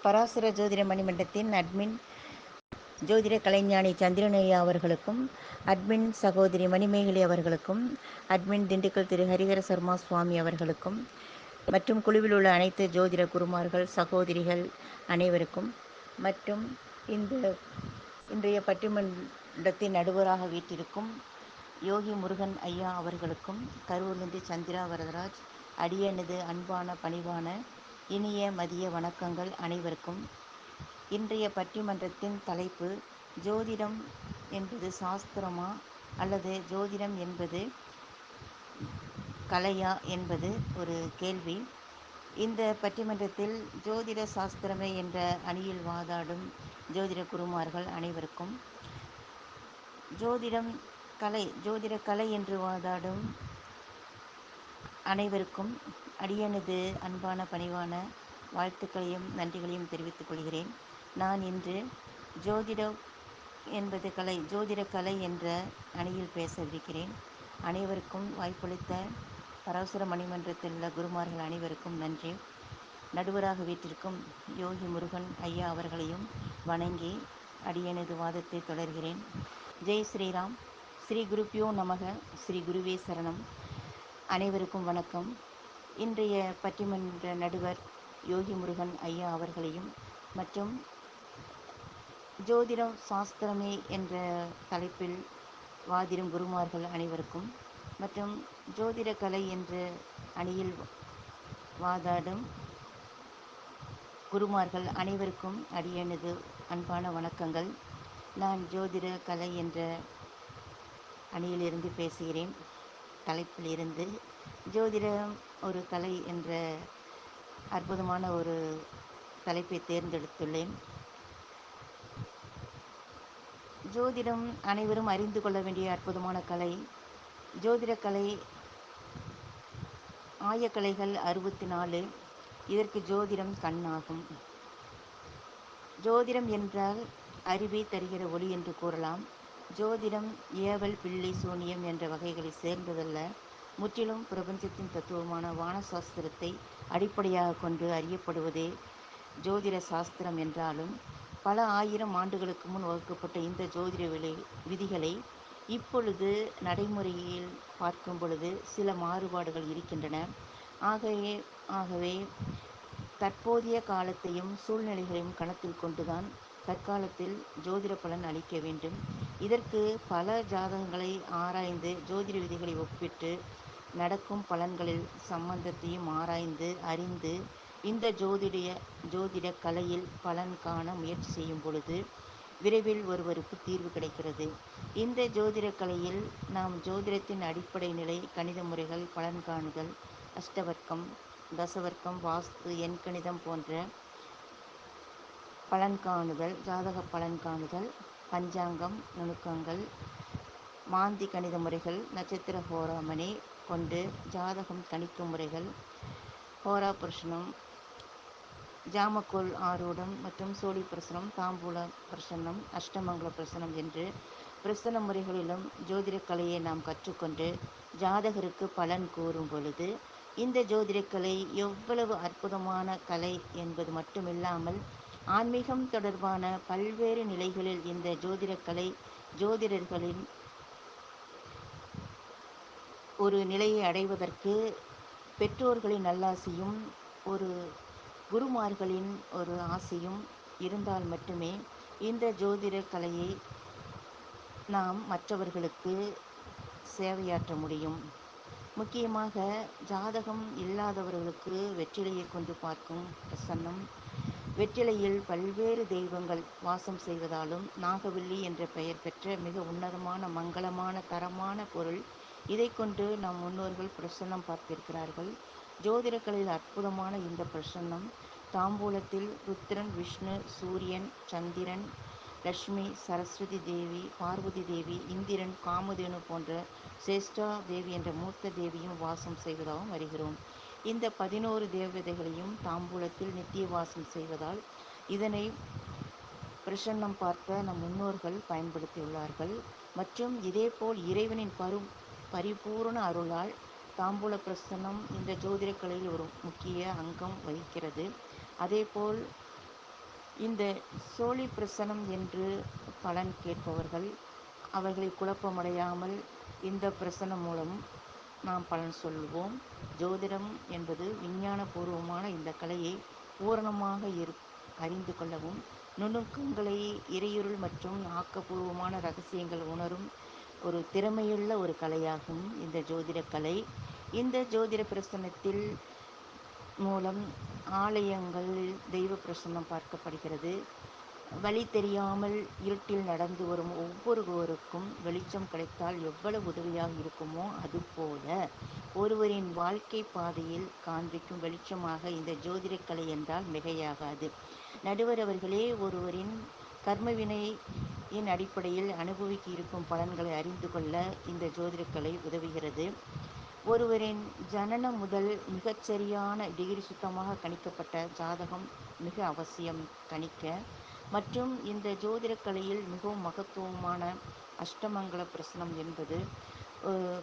பராசர ஜோதிட மணிமண்டலத்தின் அட்மின் ஜோதிட கலைஞானி சந்திரனையா அவர்களுக்கும், அட்மின் சகோதரி மணிமேகலை அவர்களுக்கும், அட்மின் திண்டுக்கல் திரு ஹரிஹர சர்மா சுவாமி அவர்களுக்கும் மற்றும் குழுவில் உள்ள அனைத்து ஜோதிட குருமார்கள் சகோதரிகள் அனைவருக்கும் மற்றும் இன்றைய பட்டிமன்றத்தின் நடுவராக வீட்டிருக்கும் யோகி முருகன் ஐயா அவர்களுக்கும், கரூர்லிருந்து சந்திரா வரதராஜ், அடியனது அன்பான பணிவான இனிய மதிய வணக்கங்கள் அனைவருக்கும். இன்றைய பட்டிமன்றத்தின் தலைப்பு ஜோதிடம் என்பது சாஸ்திரமா அல்லது ஜோதிடம் என்பது கலையா என்பது ஒரு கேள்வி. இந்த பட்டிமன்றத்தில் ஜோதிட சாஸ்திரமே என்ற அணியில் வாதாடும் ஜோதிட குருமார்கள் அனைவருக்கும், ஜோதிட கலை என்று வாதாடும் அனைவருக்கும் அடியனது அன்பான பணிவான வாழ்த்துக்களையும் நன்றிகளையும் தெரிவித்துக் கொள்கிறேன். நான் இன்று ஜோதிட கலை என்ற அணியில் பேசவிருக்கிறேன். அனைவருக்கும் வாய்ப்பளித்த பராசர மணிமன்றத்தில் உள்ள குருமார்கள் அனைவருக்கும் நன்றி. நடுவராக வீட்டிற்கும் யோகி முருகன் ஐயா அவர்களையும் வணங்கி அடியனது வாதத்தை தொடர்கிறேன். ஜெய் ஸ்ரீராம். ஸ்ரீ குருப்பியோ நமக. ஸ்ரீ குருவே சரணம். அனைவருக்கும் வணக்கம். இன்றைய பட்டிமன்ற நடுவர் யோகி முருகன் ஐயா அவர்களையும் மற்றும் ஜோதிடம் சாஸ்திரமே என்ற தலைப்பில் வாதிடும் குருமார்கள் அனைவருக்கும் மற்றும் ஜோதிட கலை என்ற அணியில் வாதாடும் குருமார்கள் அனைவருக்கும் அடியனது அன்பான வணக்கங்கள். நான் ஜோதிட கலை என்ற அணியிலிருந்து பேசுகிறேன். தலைப்பில் இருந்து ஜோதிடம் ஒரு கலை என்ற அற்புதமான ஒரு தலைப்பை தேர்ந்தெடுத்துள்ளேன். ஜோதிடம் அனைவரும் அறிந்து கொள்ள வேண்டிய அற்புதமான கலை. ஜோதிட கலை ஆயக்கலைகள் 64. இதற்கு ஜோதிடம் கண்ணாகும். ஜோதிடம் என்றால் அறிவை தருகிற ஒளி என்று கூறலாம். ஜோதிடம் ஏவல், பில்லி, சூனியம் என்ற வகைகளை சேர்ந்ததல்ல. முற்றிலும் பிரபஞ்சத்தின் தத்துவமான வானசாஸ்திரத்தை அடிப்படையாக கொண்டு அறியப்படுவதே ஜோதிட சாஸ்திரம் என்றாலும், பல ஆயிரம் ஆண்டுகளுக்கு முன் வகுக்கப்பட்ட இந்த ஜோதிட விதிகளை இப்பொழுது நடைமுறையில் பார்க்கும் பொழுது சில மாறுபாடுகள் இருக்கின்றன. ஆகவே தற்போதைய காலத்தையும் சூழ்நிலைகளையும் கணக்கில் கொண்டுதான் தற்காலத்தில் ஜோதிட பலன் அளிக்க வேண்டும். இதற்கு பல ஜாதகங்களை ஆராய்ந்து ஜோதிட விதிகளை ஒப்பிட்டு நடக்கும் பலன்களில் சம்பந்தத்தையும் ஆராய்ந்து அறிந்து இந்த ஜோதிட கலையில் பலன் காண முயற்சி செய்யும் பொழுது விரைவில் ஒருவருக்கு தீர்வு கிடைக்கிறது. இந்த ஜோதிட கலையில் நாம் ஜோதிடத்தின் அடிப்படை நிலை, கணித முறைகள், பலன் காணுதல், அஷ்டவர்க்கம், தசவர்க்கம், வாஸ்து, எண்கணிதம் போன்ற பலன் காணுதல், ஜாதக பலன் காணுதல், பஞ்சாங்கம் நுணுக்கங்கள், மாந்தி கணித முறைகள், நட்சத்திர ஹோராமனை கொண்டு ஜாதகம் கணிக்கும் முறைகள், ஹோரா பிரசனம், ஜாமக்கோல் ஆரூடம் மற்றும் சோழி பிரசனம், தாம்பூல பிரசன்னம், அஷ்டமங்கல பிரசனம் என்று பிரசன முறைகளிலும் ஜோதிட கலையை நாம் கற்றுக்கொண்டு ஜாதகருக்கு பலன் கூறும் பொழுது இந்த ஜோதிட கலை எவ்வளவு அற்புதமான கலை என்பது மட்டுமில்லாமல் ஆன்மீகம் தொடர்பான பல்வேறு நிலைகளில் இந்த ஜோதிட கலை ஜோதிடர்களின் ஒரு நிலையை அடைவதற்கு பெற்றோர்களின் நல்லாசியும் ஒரு குருமார்களின் ஒரு ஆசையும் இருந்தால் மட்டுமே இந்த ஜோதிட கலையை நாம் மற்றவர்களுக்கு சேவையாற்ற முடியும். முக்கியமாக ஜாதகம் இல்லாதவர்களுக்கு வெற்றிலையை கொண்டு பார்க்கும் பிரசன்னம், வெற்றிலையில் பல்வேறு தெய்வங்கள் வாசம் செய்வதாலும் நாகவல்லி என்ற பெயர் பெற்ற மிக உன்னதமான மங்களமான தரமான பொருள். இதை கொண்டு நம் முன்னோர்கள் பிரசன்னம் பார்த்திருக்கிறார்கள். ஜோதிடக்கலையில் அற்புதமான இந்த பிரசன்னம் தாம்பூலத்தில் ருத்ரன், விஷ்ணு, சூரியன், சந்திரன், லட்சுமி, சரஸ்வதி தேவி, பார்வதி தேவி, இந்திரன், காமதேனு போன்ற சேஷ்டா தேவி என்ற மூர்த்த தேவியும் வாசம் செய்வதாகவும் அறிகிறோம். இந்த 11 தேவதைகளையும் தாம்பூலத்தில் நித்திய வாசம் செய்வதால் இதனை பிரசன்னம் பார்க்க நம் முன்னோர்கள் பயன்படுத்தியுள்ளார்கள். மற்றும் இதேபோல் இறைவனின் பரிபூர்ண அருளால் தாம்பூல பிரசன்னம் இந்த ஜோதிட கலையில் ஒரு முக்கிய அங்கம் வகிக்கிறது. அதேபோல் இந்த சோழி பிரசனம் என்று பலன் கேட்பவர்கள் அவர்களை குழப்பமடையாமல் இந்த பிரசனம் மூலம் நாம் பலன் சொல்வோம். ஜோதிடம் என்பது விஞ்ஞானபூர்வமான இந்த கலையை பூரணமாக அறிந்து கொள்ளவும் நுணுக்கங்களை இறையுருள் மற்றும் ஆக்கப்பூர்வமான ரகசியங்கள் உணரும் ஒரு திறமையுள்ள ஒரு கலையாகும் இந்த ஜோதிட கலை. இந்த ஜோதிட பிரசனத்தில் மூலம் ஆலயங்களில் தெய்வ பிரசன்னம் பார்க்கப்படுகிறது. வழி தெரியாமல் இருட்டில் நடந்து வரும் ஒவ்வொருவருக்கும் வெளிச்சம் கிடைத்தால் எவ்வளவு உதவியாக இருக்குமோ அதுபோல ஒருவரின் வாழ்க்கை பாதையில் காண்பிக்கும் வெளிச்சமாக இந்த ஜோதிடக்கலை என்றால் மிகையாகாது. நடுவர் அவர்களே, ஒருவரின் கர்மவினையின் அடிப்படையில் அனுபவிக்க இருக்கும் பலன்களை அறிந்து கொள்ள இந்த ஜோதிடக்கலை உதவுகிறது. ஒருவரின் ஜனனம் முதல் மிகச்சரியான டிகிரி சுத்தமாக கணிக்கப்பட்ட ஜாதகம் மிக அவசியம் கணிக்க. மற்றும் இந்த ஜோதிடக்கலையில் மிகவும் மகத்துவமான அஷ்டமங்கல பிரசனம் என்பது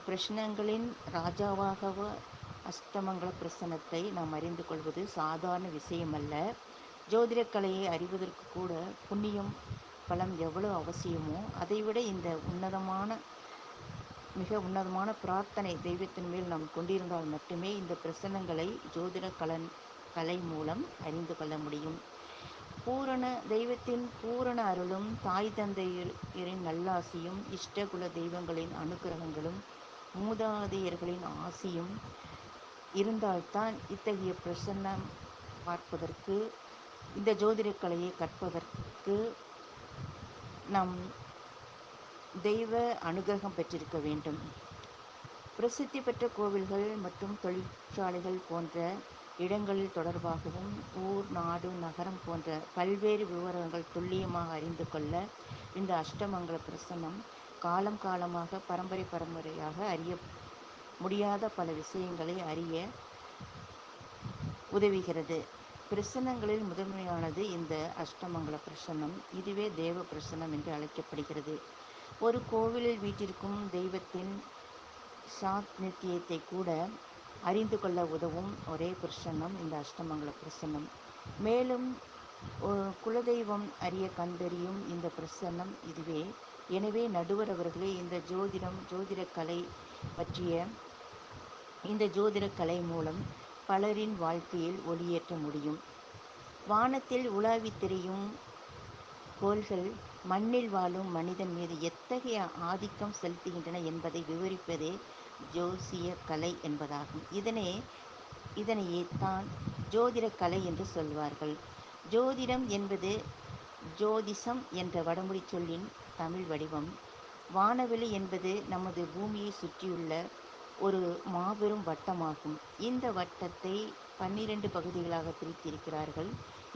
பிரஷ்னங்களின் ராஜாவாக அஷ்டமங்கல பிரசனத்தை நாம் அறிந்து கொள்வது சாதாரண விஷயமல்ல. ஜோதிடக்கலையை அறிவதற்கு கூட புண்ணியம் பலம் எவ்வளவு அவசியமோ அதைவிட இந்த மிக உன்னதமான பிரார்த்தனை தெய்வத்தின் மேல் நாம் கொண்டிருந்தால் மட்டுமே இந்த பிரசன்னங்களை ஜோதிட கலை மூலம் அறிந்து கொள்ள முடியும். தெய்வத்தின் பூரண அருளும் தாய் தந்தையரின் நல்லாசியும் இஷ்டகுல தெய்வங்களின் அனுகிரகங்களும் மூதாதையர்களின் ஆசியும் இருந்தால்தான் இத்தகைய பிரசன்னம் பார்ப்பதற்கு இந்த ஜோதிடக்கலையை கற்பதற்கு நம் தெய்வ அனுகிரகம் பெற்றிருக்க வேண்டும். பிரசித்தி பெற்ற கோவில்கள் மற்றும் தொழிற்சாலைகள் போன்ற இடங்களில் தொடர்பாகவும் ஊர், நாடு, நகரம் போன்ற பல்வேறு விவரங்கள் துல்லியமாக அறிந்து கொள்ள இந்த அஷ்டமங்கல பிரசன்னம் காலம் காலமாக பரம்பரையாக அறிய முடியாத பல விஷயங்களை அறிய உதவுகிறது. பிரசன்னங்களில் முதன்மையானது இந்த அஷ்டமங்கல பிரசன்னம். இதுவே தேவ பிரசன்னம் என்று அழைக்கப்படுகிறது. ஒரு கோவிலில் வீற்றிருக்கும் தெய்வத்தின் சாநித்தியத்தை கூட அறிந்து கொள்ள உதவும் ஒரே பிரசன்னம் இந்த அஷ்டமங்கல பிரசன்னம். மேலும் குலதெய்வம் அறிய கண்டறியும் இந்த பிரசன்னம் இதுவே. எனவே நடுவர் அவர்களே, இந்த ஜோதிடக்கலை பற்றிய இந்த ஜோதிடக்கலை மூலம் பலரின் வாழ்க்கையில் ஒளியேற்ற முடியும். வானத்தில் உலாவித் திரியும் கோள்கள் மண்ணில் வாழும் மனிதன் மீது எத்தகைய ஆதிக்கம் செலுத்துகின்றன என்பதை விவரிப்பதே ஜோசிய கலை என்பதாகும். இதனையே தான் ஜோதிட கலை என்று சொல்வார்கள். ஜோதிடம் என்பது ஜோதிஷம் என்ற வடமொழி சொல்லின் தமிழ் வடிவம். வானவெளி என்பது நமது பூமியை சுற்றியுள்ள ஒரு மாபெரும் வட்டமாகும். இந்த வட்டத்தை 12 பகுதிகளாக பிரித்திருக்கிறார்கள்.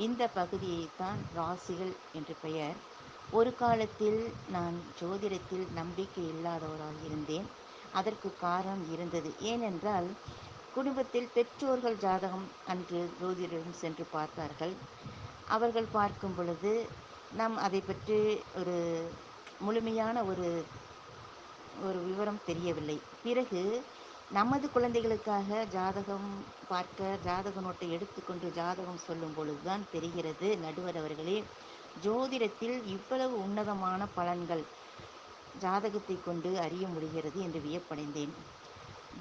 இந்த பகுதியைத்தான் ராசிகள் என்று பெயர். ஒரு காலத்தில் நான் ஜோதிடத்தில் நம்பிக்கை இல்லாதவராக இருந்தேன். அதற்கு காரணம் இருந்தது. ஏனென்றால் குடும்பத்தில் பெற்றோர்கள் ஜாதகம் அன்று ஜோதிடரிடம் சென்று பார்த்தார்கள். அவர்கள் பார்க்கும் பொழுது நாம் அதை பற்றி ஒரு முழுமையான ஒரு விவரம் தெரியவில்லை. பிறகு நமது குழந்தைகளுக்காக ஜாதகம் பார்க்க ஜாதக நோட்டை எடுத்துக்கொண்டு ஜாதகம் சொல்லும் பொழுதுதான் தெரிகிறது, நடுவர் அவர்களே, ஜோதிடத்தில் இவ்வளவு உன்னதமான பலன்கள் ஜாதகத்தை கொண்டு அறிய முடிகிறது என்று வியப்படைந்தேன்.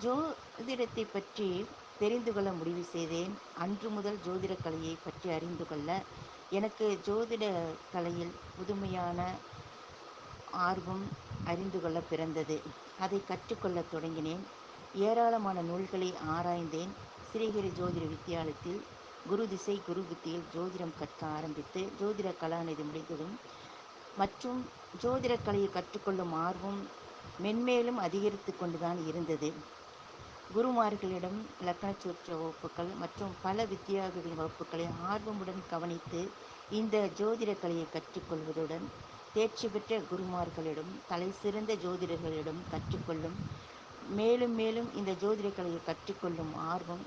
ஜோதிடத்தை பற்றி தெரிந்து கொள்ள முடிவு செய்தேன். அன்று முதல் ஜோதிட கலையை பற்றி அறிந்து கொள்ள எனக்கு ஜோதிட கலையில் புதுமையான ஆர்வம் அறிந்து கொள்ள பிறந்தது. அதை கற்றுக்கொள்ள தொடங்கினேன். ஏராளமான நூல்களை ஆராய்ந்தேன். ஸ்ரீஹரி ஜோதிட வித்தியாலயத்தில் குரு திசை குரு புத்தியில் ஜோதிடம் கற்க ஆரம்பித்து ஜோதிட கலாநிதி முடித்ததும் மற்றும் ஜோதிட கலையை கற்றுக்கொள்ளும் ஆர்வம் மென்மேலும் அதிகரித்து கொண்டுதான் இருந்தது. குருமார்களிடம் இலக்கண சூற்ற வகுப்புகள் மற்றும் பல வித்தியார்களின் வகுப்புகளை ஆர்வமுடன் கவனித்து இந்த ஜோதிட கலையை கற்றுக்கொள்வதுடன் தேர்ச்சி பெற்ற குருமார்களிடம் தலை சிறந்த ஜோதிடர்களிடம் கற்றுக்கொள்ளும் மேலும் இந்த ஜோதிட கலையை கற்றுக்கொள்ளும் ஆர்வம்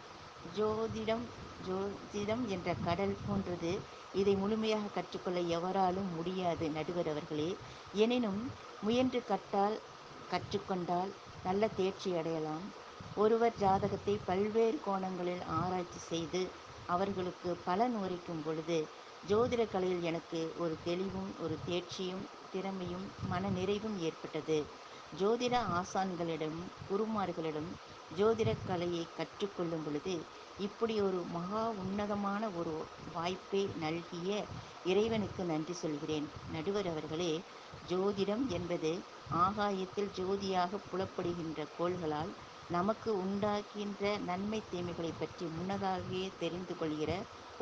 ஜோதிடம் என்ற கடல் போன்றது. இதை முழுமையாக கற்றுக்கொள்ள எவராலும் முடியாது நடுவர் அவர்களே. எனினும் முயன்று கற்றுக்கொண்டால் நல்ல தேர்ச்சி அடையலாம். ஒருவர் ஜாதகத்தை பல்வேறு கோணங்களில் ஆராய்ச்சி செய்து அவர்களுக்கு பலன் உரைக்கும் பொழுது ஜோதிட கலையில் எனக்கு ஒரு தெளிவும் ஒரு தேர்ச்சியும் திறமையும் மன நிறைவும் ஏற்பட்டது. ஜோதிட ஆசான்களிடம் குருமார்களிடம் ஜோதிட கலையை கற்றுக்கொள்ளும் பொழுது இப்படி ஒரு மகா உன்னதமான ஒரு வாய்ப்பை நல்கிய இறைவனுக்கு நன்றி சொல்கிறேன். நடுவர் அவர்களே, ஜோதிடம் என்பது ஆகாயத்தில் ஜோதியாக புலப்படுகின்ற கோள்களால் நமக்கு உண்டாகின்ற நன்மை தீமைகளை பற்றி முன்னதாகவே தெரிந்து கொள்கிற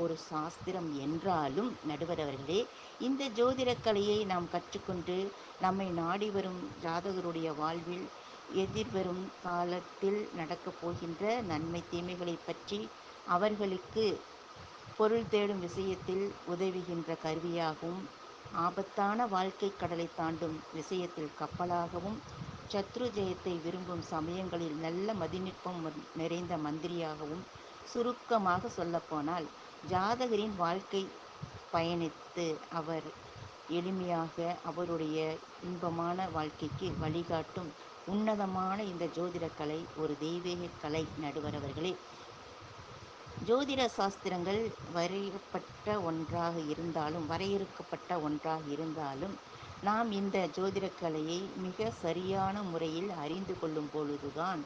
ஒரு சாஸ்திரம் என்றாலும் நடுவர் அவர்களே, இந்த ஜோதிட கலையை நாம் கற்றுக்கொண்டு நம்மை நாடி வரும் ஜாதகருடைய வாழ்வில் எதிர்வரும் காலத்தில் நடக்கப் போகின்ற நன்மை தீமைகளை பற்றி அவர்களுக்கு பொருள் தேடும் விஷயத்தில் உதவுகின்ற கருவியாகவும், ஆபத்தான வாழ்க்கை கடலை தாண்டும் விஷயத்தில் கப்பலாகவும், சத்ரு ஜெயத்தை விரும்பும் சமயங்களில் நல்ல மதிநுட்பம் நிறைந்த மந்திரியாகவும், சுருக்கமாக சொல்லப்போனால் ஜாதகரின் வாழ்க்கை பயணித்து அவர் எளிமையாக அவருடைய இன்பமான வாழ்க்கைக்கு வழிகாட்டும் உன்னதமான இந்த ஜோதிட கலை ஒரு தெய்வீக கலை. நடுவர் அவர்களே, ஜோதிட சாஸ்திரங்கள் வரையறுக்கப்பட்ட ஒன்றாக இருந்தாலும் நாம் இந்த ஜோதிட கலையை மிக சரியான முறையில் அறிந்து கொள்ளும் பொழுதுதான்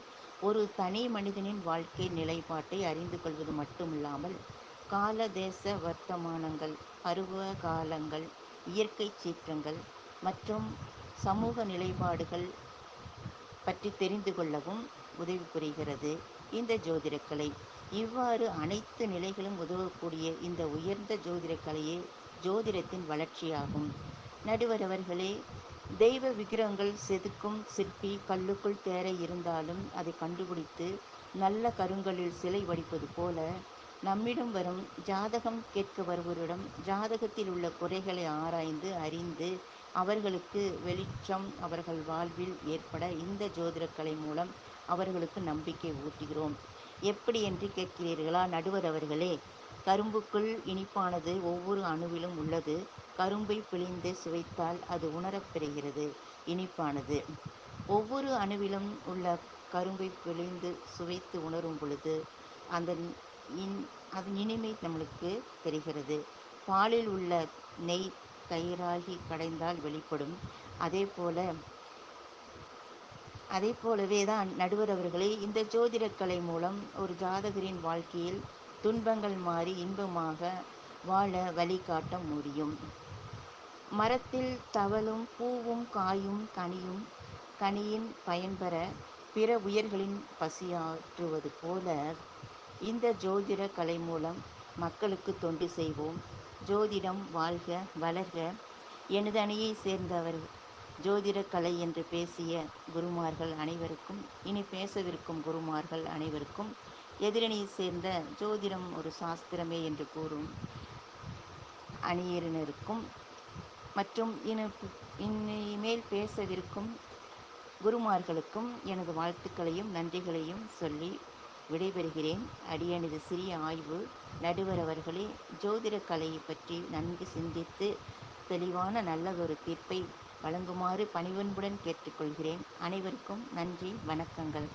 ஒரு தனி மனிதனின் வாழ்க்கை நிலைப்பாட்டை அறிந்து கொள்வது மட்டுமில்லாமல் கால தேச வர்த்தமானங்கள், பருவ காலங்கள், இயற்கை சீற்றங்கள் மற்றும் சமூக நிலைப்பாடுகள் பற்றி தெரிந்து கொள்ளவும் உதவி புரிகிறது இந்த ஜோதிடக்கலை. இவ்வாறு அனைத்து நிலைகளும் உதவக்கூடிய இந்த உயர்ந்த ஜோதிடக்கலையே ஜோதிடத்தின் வளர்ச்சியாகும். நடுவர் அவர்களே, தெய்வ விக்கிரகங்கள் செதுக்கும் சிற்பி கல்லுக்குள் தேரை இருந்தாலும் அதை கண்டுபிடித்து நல்ல கருங்கல்லில் சிலை வடிப்பது போல நம்மிடம் வரும் ஜாதகம் கேட்க வருவோரிடம் ஜாதகத்தில் உள்ள குறைகளை ஆராய்ந்து அறிந்து அவர்களுக்கு வெளிச்சம் அவர்கள் வாழ்வில் ஏற்பட இந்த ஜோதிடக்கலை மூலம் அவர்களுக்கு நம்பிக்கை ஊட்டுகிறோம். எப்படி என்று கேட்கிறீர்களா நடுவர் அவர்களே? கரும்புக்குள் இனிப்பானது ஒவ்வொரு அணுவிலும் உள்ளது. கரும்பை பிழிந்து சுவைத்தால் அது உணரப்பெறுகிறது இனிப்பானது. ஒவ்வொரு அணுவிலும் உள்ள கரும்பை பிழிந்து சுவைத்து உணரும் பொழுது அதன் அதன் இனிமை நம்மளுக்கு தெரிகிறது. பாலில் உள்ள நெய் தயிராகி கடைந்தால் வெளிப்படும். அதே போலவே தான் நடுவர் அவர்களே, இந்த ஜோதிடக்கலை மூலம் ஒரு ஜாதகரின் வாழ்க்கையில் துன்பங்கள் மாறி இன்பமாக வாழ வழிகாட்ட முடியும். மரத்தில் தவழும் பூவும் காயும் கனியின் பயன்பெற பிற உயிர்களின் பசியாற்றுவது போல இந்த ஜோதிட கலை மூலம் மக்களுக்கு தொண்டு செய்வோம். ஜோதிடம் வாழ்க வளர்க. எனது அணியை சேர்ந்தவர் ஜோதிட கலை என்று பேசிய குருமார்கள் அனைவருக்கும், இனி பேசவிருக்கும் குருமார்கள் அனைவருக்கும், எதிரணியை சேர்ந்த ஜோதிடம் ஒரு சாஸ்திரமே என்று கூறும் அணியினருக்கும் மற்றும் இனிமேல் பேசவிருக்கும் குருமார்களுக்கும் எனது வாழ்த்துக்களையும் நன்றிகளையும் சொல்லி விடைபெறுகிறேன். அடியனது சிறிய ஆய்வு. நடுவர் அவர்களே, ஜோதிட கலையை பற்றி நன்கு சிந்தித்து தெளிவான நல்லதொரு தீர்ப்பை வழங்குமாறு பணிவன்புடன் கேட்டுக்கொள்கிறேன். அனைவருக்கும் நன்றி, வணக்கங்கள்.